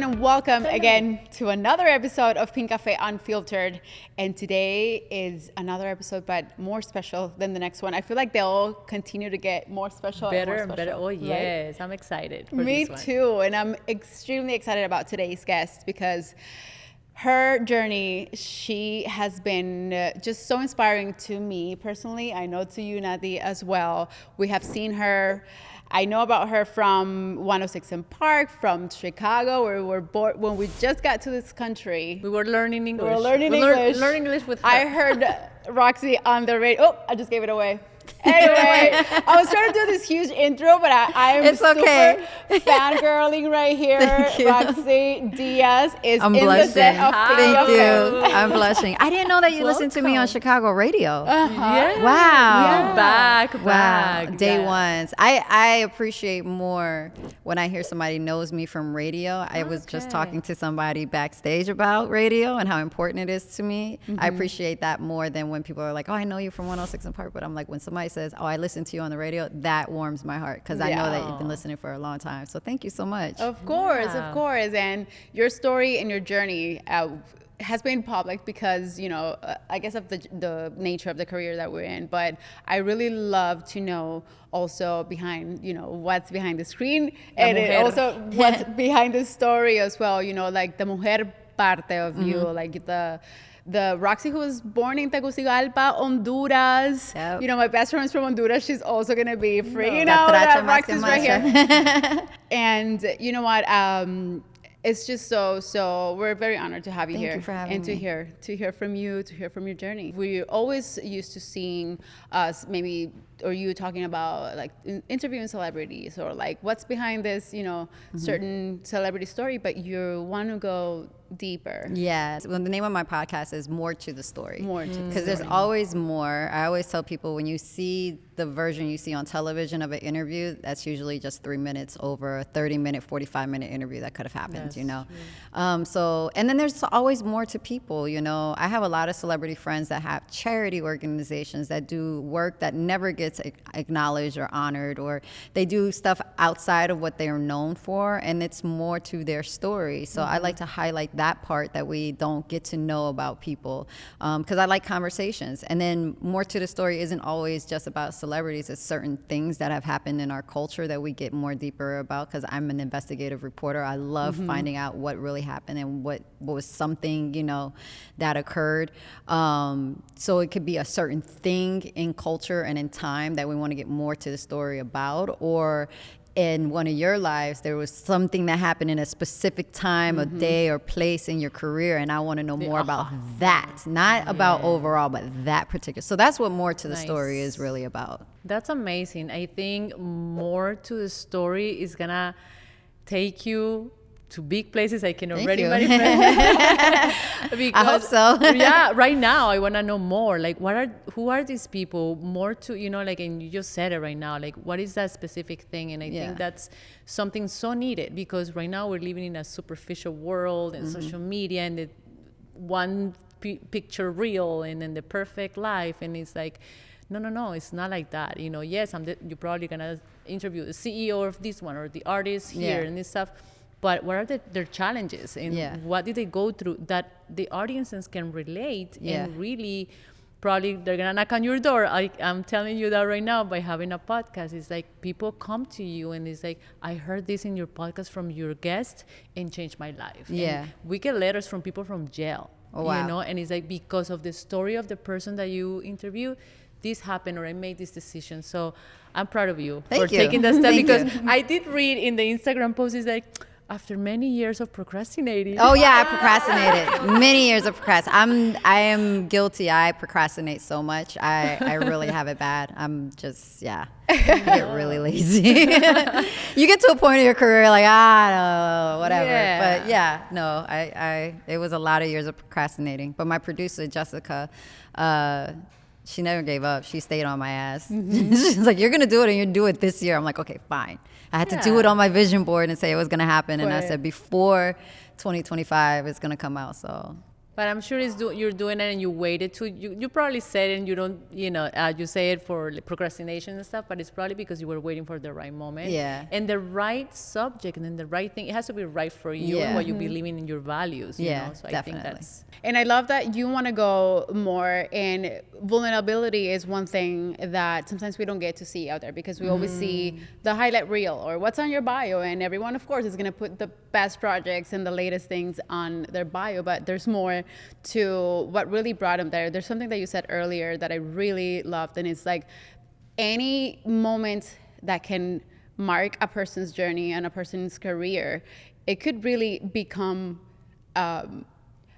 everyone, and welcome again to another episode of Pink Cafe Unfiltered. And today is another episode, but more special than the next one. I feel like they'll continue to get more special. Better and more special, better. Oh, yes. right? I'm excited for Me this one. too. And I'm extremely excited about today's guest because her journey, she has been just so inspiring to me personally. I know to you, Nati, as well. We have seen her. I know about her from 106 in Park, from Chicago, where we were born when we just got to this country. We were learning English. We were learning English. Learning English with her. I heard Roxy on the radio. Oh, I just gave it away. Anyway, I was trying to do this huge intro, but I'm super fangirling right here. Rocsi Diaz is I'm in blushing. the set of Thank you. I'm blushing. I didn't know that you listened to me on Chicago radio. Yeah. Wow. Yeah. Wow. Back. Day yeah. ones. I appreciate more when I hear somebody knows me from radio. I was just talking to somebody backstage about radio and how important it is to me. I appreciate that more than when people are like, oh, I know you from 106 in Park. But I'm like, when somebody says, oh, I listened to you on the radio, that warms my heart because I know that you've been listening for a long time. So thank you so much. Of course. And your story and your journey has been public because, you know, I guess of the nature of the career that we're in. But I really love to know also behind, you know, what's behind the screen and also what's behind the story as well, you know, like the mujer parte of you, like the Roxy who was born in Tegucigalpa, Honduras. Yep. You know, my best friend is from Honduras. She's also going to be freaking out that Roxy's right here. And you know what? It's just so we're very honored to have you here. Thank you for having and me. to hear from you, to hear from your journey. We're always used to seeing us maybe, or you talking about like interviewing celebrities or like what's behind this, you know, certain celebrity story, but you want to go deeper. Yes. Well, the name of my podcast is More to the Story. More to the Because there's always more. I always tell people when you see the version you see on television of an interview, that's usually just 3 minutes over a 30-minute, 45-minute interview that could have happened, you know. And then there's always more to people, you know. I have a lot of celebrity friends that have charity organizations that do work that never gets acknowledged or honored, or they do stuff outside of what they're known for, and it's more to their story. So I like to highlight that part that we don't get to know about people, because I like conversations. And then more to the story isn't always just about celebrities. It's certain things that have happened in our culture that we get more deeper about, because I'm an investigative reporter. I love finding out what really happened and what was something, you know, that occurred. So it could be a certain thing in culture and in time that we want to get more to the story about, or in one of your lives, there was something that happened in a specific time, a day or place in your career, and I want to know more about that. Not about overall, but that particular. So that's what More to the Story is really about. That's amazing. I think More to the Story is going to take you to big places. I can already manifest. I hope so. Yeah, right now I want to know more. Like, who are these people? More to, you know, like, and you just said it right now. Like, what is that specific thing? And I think that's something so needed, because right now we're living in a superficial world and social media and the one picture reel and then the perfect life. And it's like, no, it's not like that. You know, yes, you're probably gonna interview the CEO of this one or the artist here and this stuff. But what are their challenges and what did they go through that the audiences can relate and really probably they're going to knock on your door. I'm telling you that right now by having a podcast. It's like people come to you and it's like, I heard this in your podcast from your guest and changed my life. Yeah. And we get letters from people from jail, you know, and it's like because of the story of the person that you interview, this happened or I made this decision. So I'm proud of you for taking that step because I did read in the Instagram post, it's like, after many years of procrastinating. Oh yeah, I procrastinated. Many years of procrastinating. I am guilty. I procrastinate so much. I really have it bad. I'm just, I get really lazy. You get to a point in your career like, no, whatever. Yeah. But it was a lot of years of procrastinating. But my producer, Jessica, she never gave up. She stayed on my ass. She's like, you're going to do it and you do it this year. I'm like, okay, fine. I had to do it on my vision board and say it was going to happen. And I said, before 2025, it's going to come out. So But I'm sure you're doing it and you waited to, you probably said it and you don't, you say it for like, procrastination and stuff, but it's probably because you were waiting for the right moment. Yeah. And the right subject and then the right thing, it has to be right for you and what you believe in your values, you know? So definitely. I think that's. And I love that you want to go more, and vulnerability is one thing that sometimes we don't get to see out there, because we always see the highlight reel or what's on your bio, and everyone, of course, is going to put the best projects and the latest things on their bio, but there's more to what really brought them there. There's something that you said earlier that I really loved, and it's like any moment that can mark a person's journey and a person's career, it could really become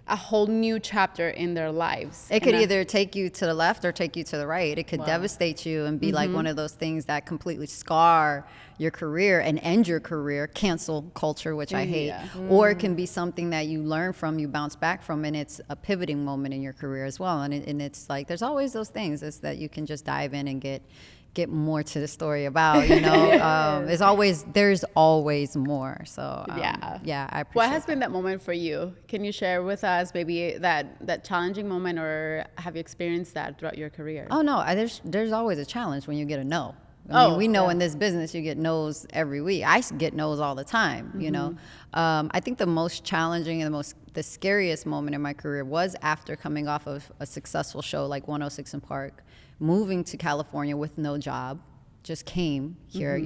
a whole new chapter in their lives. It could either take you to the left or take you to the right. It could devastate you and be like one of those things that completely scar your career and end your career, cancel culture, which I hate. Or it can be something that you learn from, you bounce back from, and it's a pivoting moment in your career as well. And it's like, there's always those things is that you can just dive in and get more to the story about, there's always more. So I appreciate What has been that moment for you? Can you share with us maybe that challenging moment, or have you experienced that throughout your career? Oh no, there's always a challenge when you get a no. I mean, we know in this business you get no's every week. I get no's all the time, you know. I think the most challenging and the scariest moment in my career was after coming off of a successful show like 106 in Park, moving to California with no job, just came here,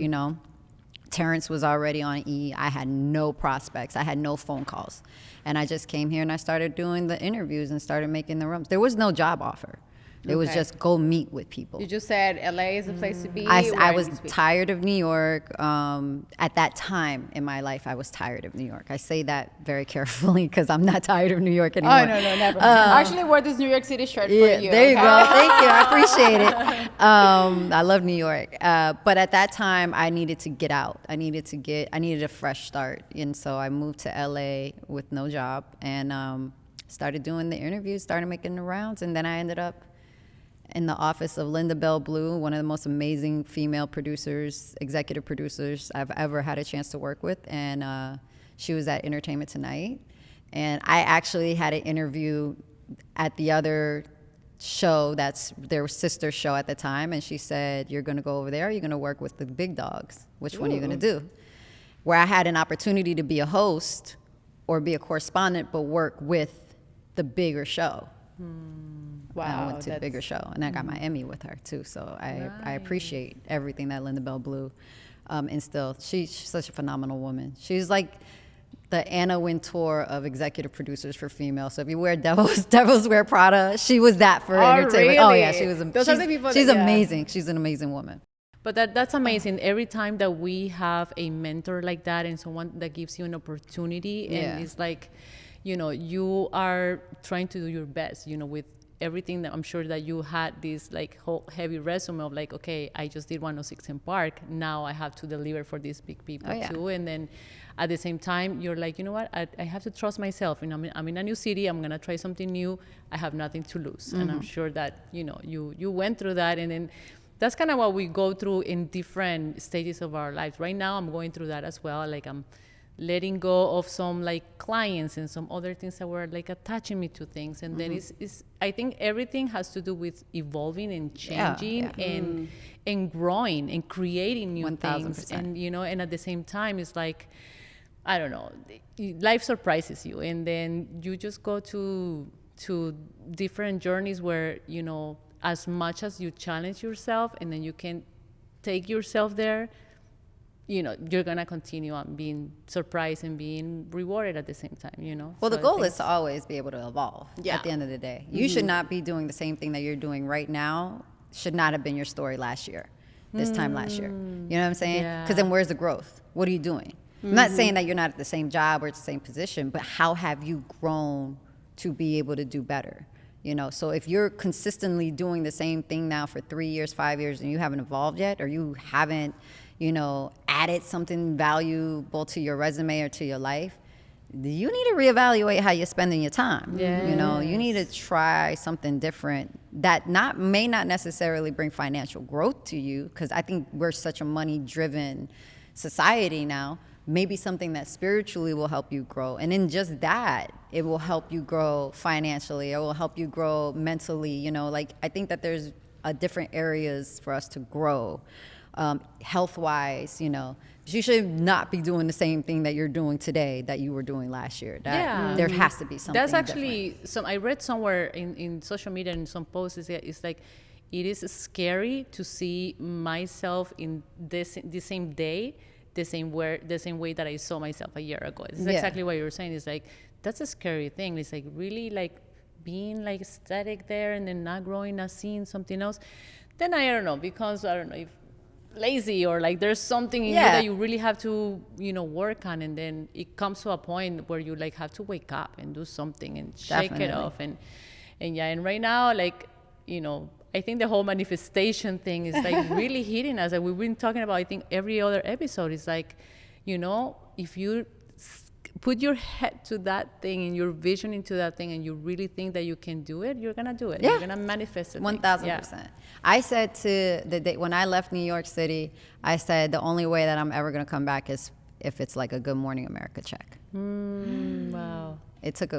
Terrence was already on E! I had no prospects. I had no phone calls. And I just came here and I started doing the interviews and started making the rooms. There was no job offer. It was just go meet with people. You just said LA is a place to be. I was tired of New York. At that time in my life, I was tired of New York. I say that very carefully because I'm not tired of New York anymore. Oh, no, never. I actually wore this New York City shirt for you. There you go. Thank you. I appreciate it. I love New York. But at that time, I needed to get out. I needed a fresh start. And so I moved to LA with no job and started doing the interviews, started making the rounds. And then I ended up in the office of Linda Bell Blue, one of the most amazing female producers, executive producers I've ever had a chance to work with. And she was at Entertainment Tonight. And I actually had an interview at the other show, that's their sister show at the time. And she said, you're going to go over there, or you're going to work with the big dogs. Which one are you going to do? Where I had an opportunity to be a host or be a correspondent, but work with the bigger show. Wow, I went to a bigger show, and I got my Emmy with her too. So I appreciate everything that Linda Bell Blue instilled. She's such a phenomenal woman. She's like the Anna Wintour of executive producers for females. So if you wear Devils Wear Prada, she was that for entertainment. Really? Oh yeah, she was. Those are the people she's amazing. She's an amazing woman. But that's amazing. Every time that we have a mentor like that and someone that gives you an opportunity, and it's like, you are trying to do your best, with everything that I'm sure that you had this like whole heavy resume of like, okay, I just did 106 in Park. Now I have to deliver for these big people too. And then at the same time, you're like, you know what? I have to trust myself. I'm in a new city. I'm going to try something new. I have nothing to lose. And I'm sure that, you went through that. And then that's kind of what we go through in different stages of our lives. Right now, I'm going through that as well. Like I'm letting go of some like clients and some other things that were like attaching me to things. And then I think everything has to do with evolving and changing and growing and creating new 1000%. things. And, and at the same time, it's like, I don't know, life surprises you. And then you just go to different journeys where, as much as you challenge yourself and then you can take yourself there, you're going to continue on being surprised and being rewarded at the same time, Well, So the goal is to always be able to evolve at the end of the day. You should not be doing the same thing that you're doing right now, should not have been your story last year, this time last year. You know what I'm saying? Because then where's the growth? What are you doing? I'm not saying that you're not at the same job or at the same position, but how have you grown to be able to do better? So if you're consistently doing the same thing now for 3 years, 5 years, and you haven't evolved yet, or you haven't, added something valuable to your resume or to your life, you need to reevaluate how you're spending your time. You need to try something different that may not necessarily bring financial growth to you, because I think we're such a money-driven society now, maybe something that spiritually will help you grow. And in just that, it will help you grow financially. It will help you grow mentally. You know, like I think that there's different areas for us to grow, health-wise. You know, you should not be doing the same thing that you're doing today that you were doing last year. There has to be something. That's actually I read somewhere in social media and some posts. It's like it is scary to see myself in the same day, the same way that I saw myself a year ago. It's exactly what you were saying. It's like that's a scary thing. It's like really like being like static there and then not growing, not seeing something else. Then I don't know, because I don't know if lazy or like there's something in you that you really have to, you know, work on, and then it comes to a point where you like have to wake up and do something and shake it off. And right now, like, you know, I think the whole manifestation thing is like really hitting us. Like we've been talking about, I think every other episode is like, you know, if you put your head to that thing and your vision into that thing and you really think that you can do it, you're gonna do it. You're gonna manifest it. 1,000%. I said to the day when I left New York City, I said the only way that I'm ever gonna come back is if it's like a Good Morning America check. Wow. It took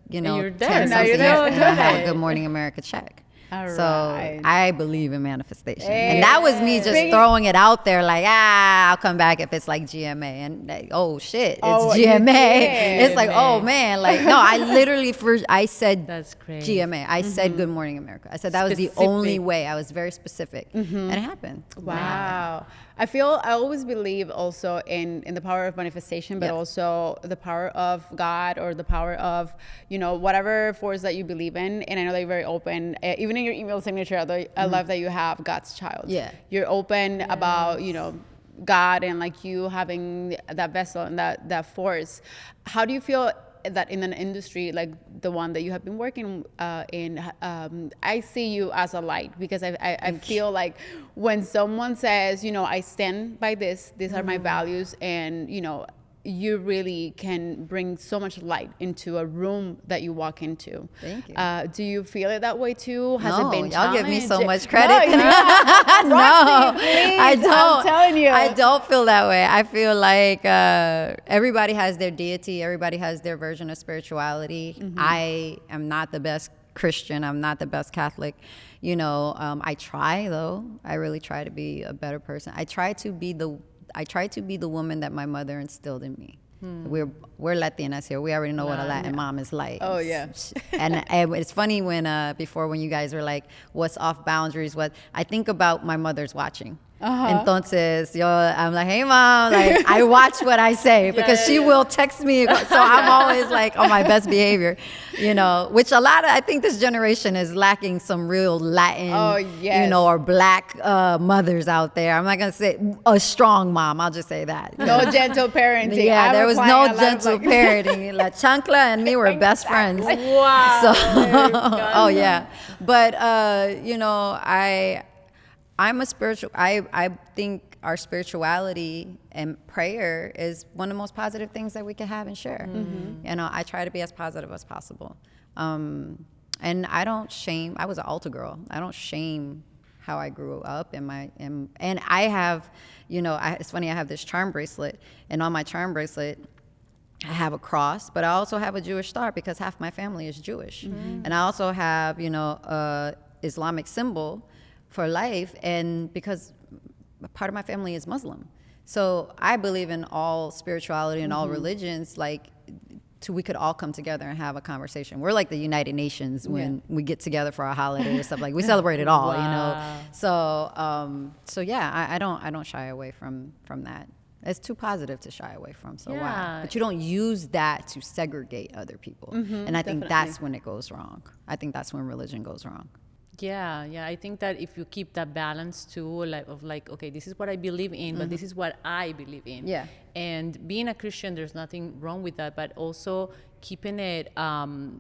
you know, you're there. 10 Now something you're years there. and I had a Good Morning America check. All So right. I believe in manifestation. And that was me just throwing it out there like, I'll come back if it's like GMA. And like, oh, shit, it's GMA. It's like, oh, man. Like, no, I literally I said That's crazy. GMA. I said Good Morning America. I said that was the only way. I was very specific. And it happened. Wow. I always believe also in the power of manifestation, but also the power of God, or the power of, you know, whatever force that you believe in. And I know that you're very open, even in your email signature, I love that you have God's child. Yeah. You're open about, you know, God and like you having that vessel and that force. How do you feel that in an industry like the one that you have been working in, I see you as a light, because I feel like when someone says, you know, I stand by this, these are my values, and, you know, you really can bring so much light into a room that you walk into. Thank you. Do you feel it that way too? Has it been y'all give me so challenging? much credit. No, No, please, I don't. I'm telling you. I don't feel that way. I feel like everybody has their deity. Everybody has their version of spirituality. I am not the best Christian. I'm not the best Catholic. You know, I try though. I really try to be a better person. I try to be the woman that my mother instilled in me. We're Latinas here. We already know what a Latin mom is like. Oh yeah. And it's funny when before when you guys were like, what's off boundaries? What I think about my mother's watching. Entonces, I'm like, hey mom, like I watch what I say because she will text me. So I'm always like on my best behavior, you know, which I think this generation is lacking some real Latin, you know, or black mothers out there. I'm not going to say a strong mom. I'll just say that. No gentle parenting. Yeah, there was no gentle parenting. La Chancla and me were best friends. Wow. So, oh yeah. But, you know, I'm a spiritual. I think our spirituality and prayer is one of the most positive things that we can have and share. You know, I try to be as positive as possible, and I don't shame. I was an altar girl. I don't shame how I grew up and I have, you know, it's funny. I have this charm bracelet, and on my charm bracelet, I have a cross, but I also have a Jewish star because half my family is Jewish, and I also have, you know, a Islamic symbol for life, and because part of my family is Muslim. So I believe in all spirituality and all religions, like we could all come together and have a conversation. We're like the United Nations when we get together for our holiday or stuff. Like we celebrate it all, you know. So yeah, I don't shy away from that. It's too positive to shy away from, so why? But you don't use that to segregate other people. And I think that's when it goes wrong. I think that's when religion goes wrong. Yeah. I think that if you keep that balance too, like, okay, this is what I believe in, but this is what I believe in. Yeah. And being a Christian, there's nothing wrong with that, but also keeping it,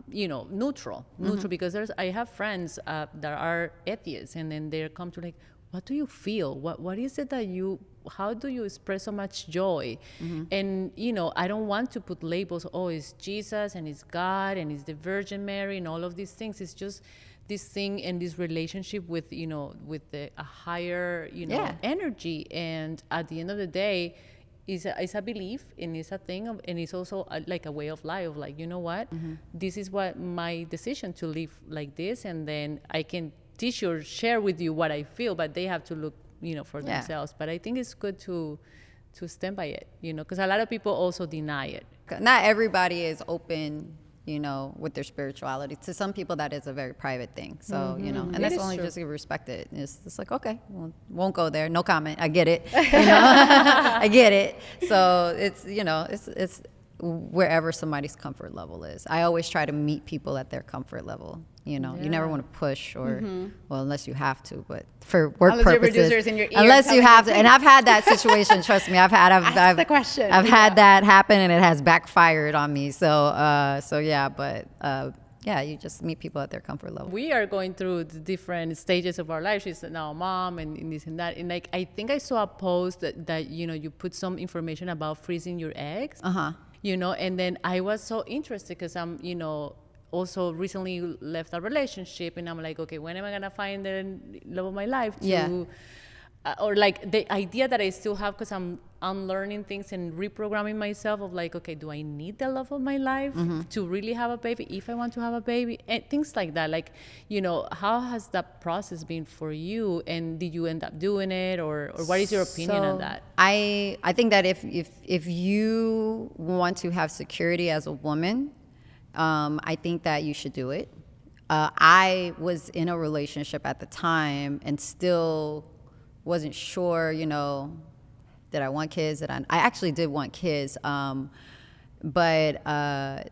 you know, neutral, because I have friends that are atheists, and then they come to like, what do you feel? What is it that how do you express so much joy? And, you know, I don't want to put labels, oh, it's Jesus and it's God and it's the Virgin Mary and all of these things. It's just this thing and this relationship with, you know, with a higher, you know, energy. And at the end of the day, it's a belief, and it's a thing and it's also like a way of life of like, you know what, this is what my decision to live like this, and then I can teach you or share with you what I feel, but they have to look, for themselves. But I think it's good to stand by it, because a lot of people also deny it. Not everybody is open, with their spirituality. To some people, that is a very private thing. So, and that's only just to respect it. It's like, okay, well, won't go there. No comment. I get it. I get it. So it's, it's wherever somebody's comfort level is. I always try to meet people at their comfort level. You never want to push or, well, unless you have to, but for work unless purposes. Your producer's in your ear unless you have to, and I've had that situation. Trust me, I've Ask the question. I've had that happen, and it has backfired on me. So, yeah, but yeah, you just meet people at their comfort level. We are going through the different stages of our life. She's now a mom and this and that. And like, I think I saw a post that you put some information about freezing your eggs. And then I was so interested because I'm, also recently left a relationship, and I'm like, okay, when am I gonna find the love of my life? Or like the idea that I still have, because I'm unlearning things and reprogramming myself of like, okay, do I need the love of my life to really have a baby, if I want to have a baby, and things like that. Like, how has that process been for you, and did you end up doing it, or what is your opinion on that? I think that if you want to have security as a woman, I think that you should do it. I was in a relationship at the time and still wasn't sure, did I want kids? I actually did want kids, but I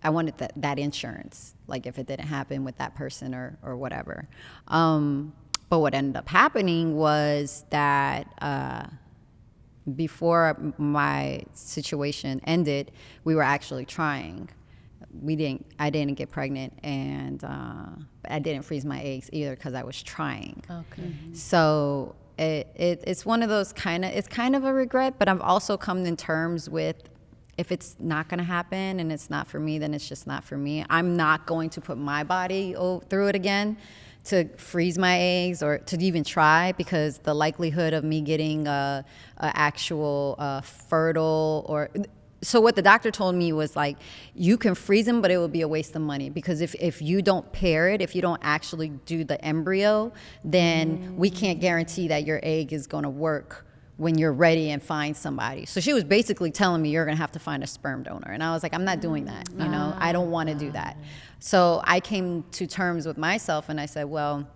wanted that insurance, like if it didn't happen with that person or whatever. But what ended up happening was that before my situation ended, we were actually trying. I didn't get pregnant, and I didn't freeze my eggs either because I was trying. Okay. So it's one of those it's kind of a regret, but I've also come in terms with, if it's not going to happen and it's not for me, then it's just not for me. I'm not going to put my body through it again to freeze my eggs or to even try, because the likelihood of me getting a actual fertile or... So what the doctor told me was like, you can freeze them, but it will be a waste of money, because if you don't pair it, if you don't actually do the embryo, then we can't guarantee that your egg is going to work when you're ready and find somebody. So she was basically telling me, you're going to have to find a sperm donor. And I was like, I'm not doing that. I don't want to do that. So I came to terms with myself, and I said, well,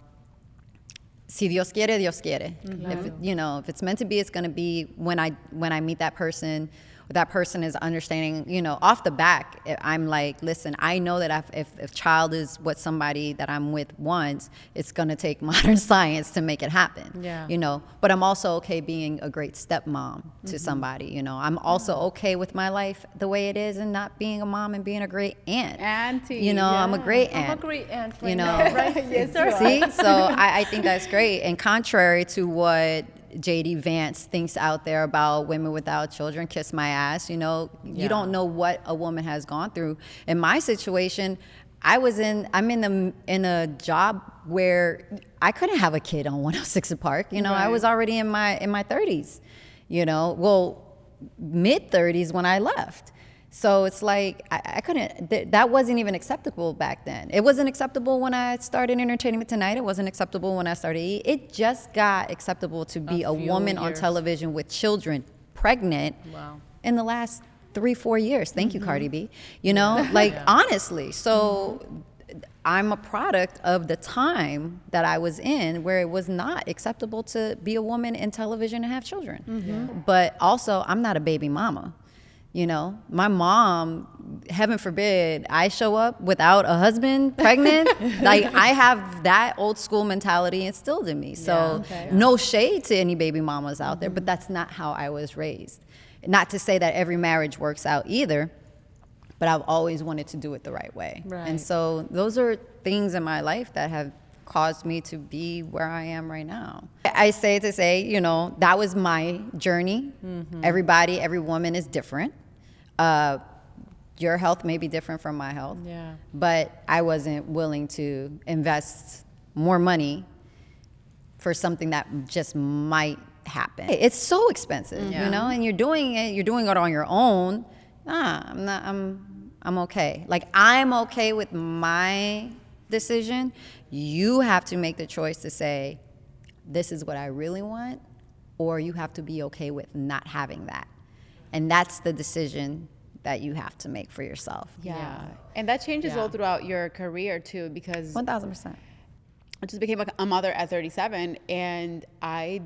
si Dios quiere, Dios quiere. If it's meant to be, it's going to be. When I meet that person, that person is understanding, off the back, I'm like, listen, I know that if child is what somebody that I'm with wants, it's going to take modern science to make it happen. Yeah. But I'm also okay being a great stepmom to somebody. I'm also okay with my life the way it is, and not being a mom and being a great aunt. Auntie. I'm a great aunt. I'm a great aunt right now, right? Yes, See? So I think that's great. And contrary to what J.D. Vance thinks out there about women without children, kiss my ass. You don't know what a woman has gone through. In my situation, I'm in a job where I couldn't have a kid on 106 Park. Right. I was already in my 30s. Mid 30s when I left. So it's like, I couldn't, that wasn't even acceptable back then. It wasn't acceptable when I started Entertainment Tonight. It wasn't acceptable when I started E! It just got acceptable to be a woman on television with children, pregnant, in the last 3-4 years. Thank you, Cardi B. Honestly. So I'm a product of the time that I was in, where it was not acceptable to be a woman in television and have children. But also, I'm not a baby mama. My mom, heaven forbid, I show up without a husband, pregnant. Like, I have that old school mentality instilled in me. So no shade to any baby mamas out there, but that's not how I was raised. Not to say that every marriage works out either, but I've always wanted to do it the right way. Right. And so those are things in my life that have caused me to be where I am right now. I say to say, that was my journey. Every woman is different. Your health may be different from my health, but I wasn't willing to invest more money for something that just might happen. It's so expensive, you know, and you're doing it on your own. I'm okay. Like, I'm okay with my decision. You have to make the choice to say, this is what I really want, or you have to be okay with not having that. And that's the decision that you have to make for yourself. Yeah. And that changes all throughout your career too, because 1000%. I just became a mother at 37, and I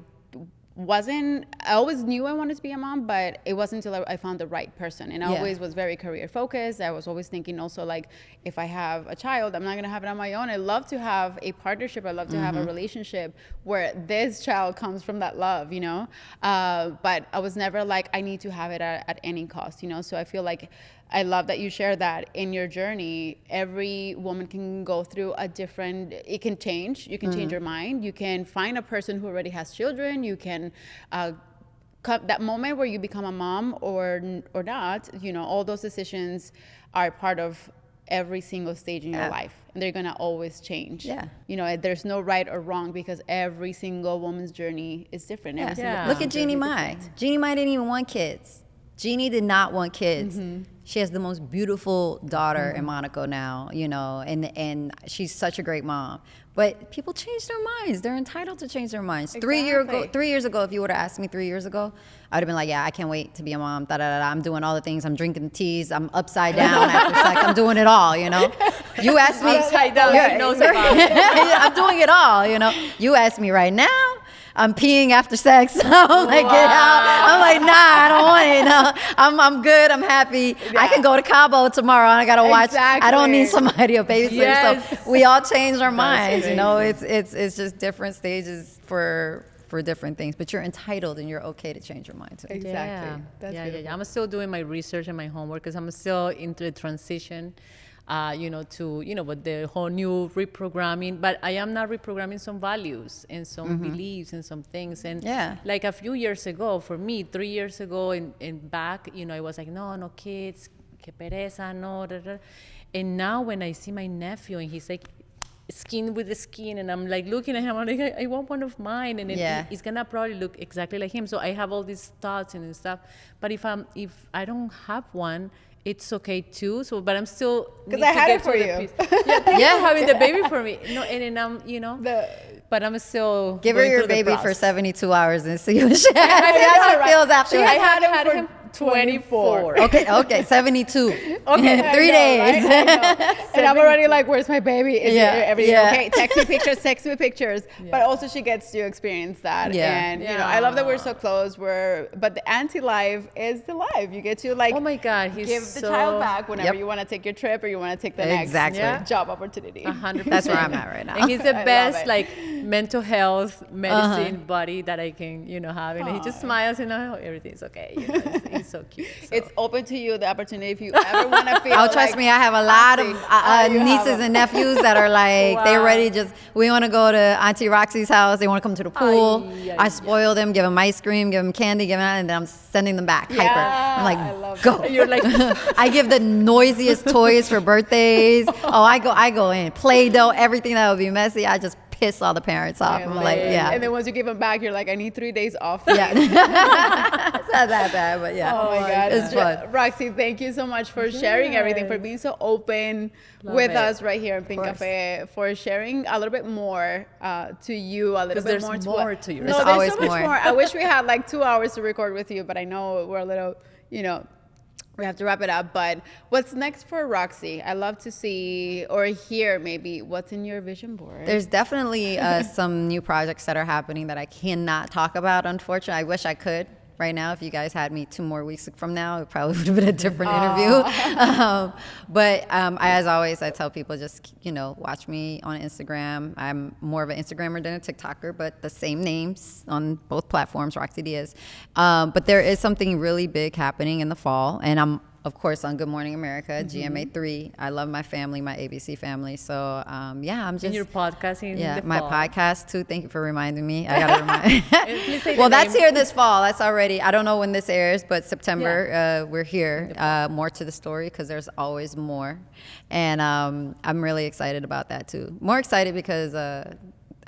always knew I wanted to be a mom, but it wasn't until I found the right person. And I always was very career focused. I was always thinking also, like, if I have a child, I'm not going to have it on my own. I love to have a partnership. I love to have a relationship where this child comes from that love, you know? But I was never like, I need to have it at any cost, you know? So I feel like I love that you share that in your journey. Every woman can go through it can change. You can change your mind. You can find a person who already has children. You can, that moment where you become a mom or not, you know, all those decisions are part of every single stage in your life. And they're going to always change. Yeah. You know, there's no right or wrong, because every single woman's journey is different. Look at Jeannie Mai. Jeannie Mai didn't even want kids. Jeannie did not want kids. She has the most beautiful daughter in Monaco now, you know, and she's such a great mom. But people change their minds. They're entitled to change their minds. Exactly. 3 years ago, if you would have asked me 3 years ago, I would have been like, yeah, I can't wait to be a mom. I'm doing all the things. I'm drinking the teas. I'm upside down after sex. I'm doing it all, you know. You asked me. Upside down. I'm doing it all, you know. You asked me right now. I'm peeing after sex. I'm like, get out. I'm like, nah, I don't want it. No, I'm good. I'm happy. Yeah. I can go to Cabo tomorrow and I gotta watch. Exactly. I don't need somebody to babysit. Yes. So we all change our minds. You know, it's just different stages for different things. But you're entitled and you're okay to change your mind too. Exactly. Yeah. I'm still doing my research and my homework because I'm still into the transition. With the whole new reprogramming, but I am not reprogramming some values and some beliefs and some things. And like a few years ago, for me, 3 years ago and back, you know, I was like, no kids, que pereza, no. Da, da. And now when I see my nephew and he's like, skin with the skin, and I'm like looking at him, I'm like, I want one of mine, and it's gonna probably look exactly like him. So I have all these thoughts and stuff. But if I don't have one, it's okay too. So, but I'm still because I had it for you. Having the baby for me. No, and I'm, you know, but I'm still give her your baby for 72 hours and see what she feels after. I had him 24. Okay, 72. Okay, 3 days. And I'm already like, where's my baby? Is everything okay? Text me pictures. Yeah. But also she gets to experience that. Yeah. And you know, I love that we're so close. But the anti-life is the life. You get to like, oh my God, give the child back whenever you want to take your trip or you want to take the next job opportunity. 100%. That's where I'm at right now. And he's the best like mental health medicine buddy that I can, you know, have. And he just smiles and everything's okay. You know, he's so cute. So. It's open to you, the opportunity, if you ever want to feel. Oh, trust me, I have a lot of nieces and nephews that are like, they're ready. We want to go to Auntie Roxi's house. They want to come to the pool. I spoil them, give them ice cream, give them candy, and then I'm sending them back hyper. I'm like, go. You're like, I give the noisiest toys for birthdays. Oh, I go in Play-Doh, everything that would be messy. I just piss all the parents off. I'm like, And then once you give them back, you're like, I need 3 days off. Yeah. It's not that bad, but yeah. Oh my God. It's fun. Roxy, thank you so much for sharing everything, for being so open with us right here in Pink Cafe, for sharing a little bit more to you, a little bit more to you. No, there's so much more. I wish we had like 2 hours to record with you, but I know we're a little, you know, we have to wrap it up. But what's next for Rocsi? I love to see or hear maybe what's in your vision board. There's definitely some new projects that are happening that I cannot talk about, unfortunately. I wish I could. Right now, if you guys had me 2 more weeks from now, it probably would have been a different interview. But as always, I tell people just, you know, watch me on Instagram. I'm more of an Instagrammer than a TikToker, but the same names on both platforms, Rocsi Diaz. But there is something really big happening in the fall, and I'm, of course, on Good Morning America, GMA3. I love my family, my ABC family. So, I'm just... And your podcast in the my fall. Podcast, too. Thank you for reminding me. I got to remind... Well, that's here this fall. That's already... I don't know when this airs, but September, we're here. More to the story, because there's always more. And I'm really excited about that, too. More excited because...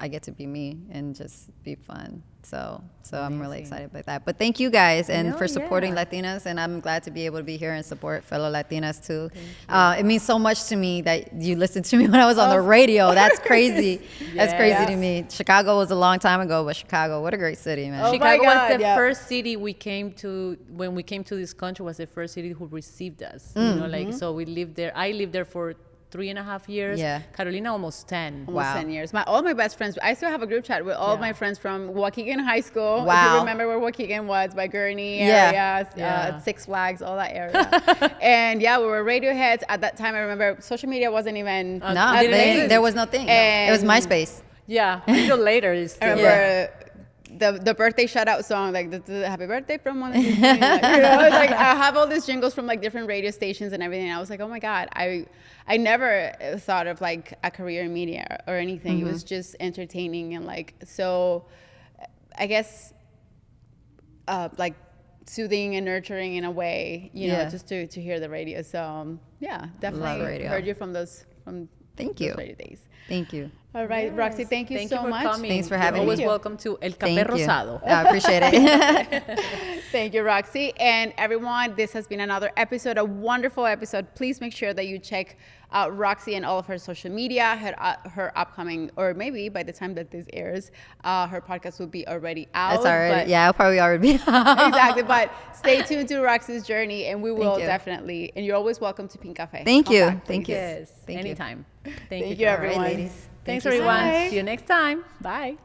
I get to be me and just be fun. So I'm really excited about that. But thank you guys and for supporting Latinas, and I'm glad to be able to be here and support fellow Latinas too. It means so much to me that you listened to me when I was on the radio. That's crazy. That's crazy to me. Chicago was a long time ago, but Chicago, what a great city, man. Chicago was the first city we came to when we came to this country. Was the first city who received us. You know, like so we lived there. I lived there for 3.5 years. Yeah. Carolina almost 10. Almost 10 years. All my best friends. I still have a group chat with all my friends from Waukegan High School. Wow. If you remember where Waukegan was, by Gurney area, Six Flags, all that area. And we were Radioheads at that time. I remember social media wasn't even. There was no thing. It was MySpace. Yeah, a little later. I remember. The birthday shout out song, like the happy birthday from one of these things, like, it's like I have all these jingles from like different radio stations and everything. And I was like, oh my God, I never thought of like a career in media or anything. It was just entertaining and like, so I guess like soothing and nurturing in a way, you know, just to hear the radio. So definitely heard you from those Thank you. radio days. Thank you. All right, Roxy, thank you so much. Coming. Thanks for having You're me. always welcome to El Café Rosado. I appreciate it. Thank you, Roxy. And everyone, this has been another episode, a wonderful episode. Please make sure that you check out Roxy and all of her social media, her upcoming, or maybe by the time that this airs, her podcast will be already out. It's already, I'll probably already be exactly, but stay tuned to Roxy's journey, and we will definitely, and you're always welcome to Pink Cafe. Thank you. Back, Thank you. Yes, Thank anytime. you. Thank you, everyone. All right, ladies. Thanks, Thank you so everyone. much. See you next time. Bye.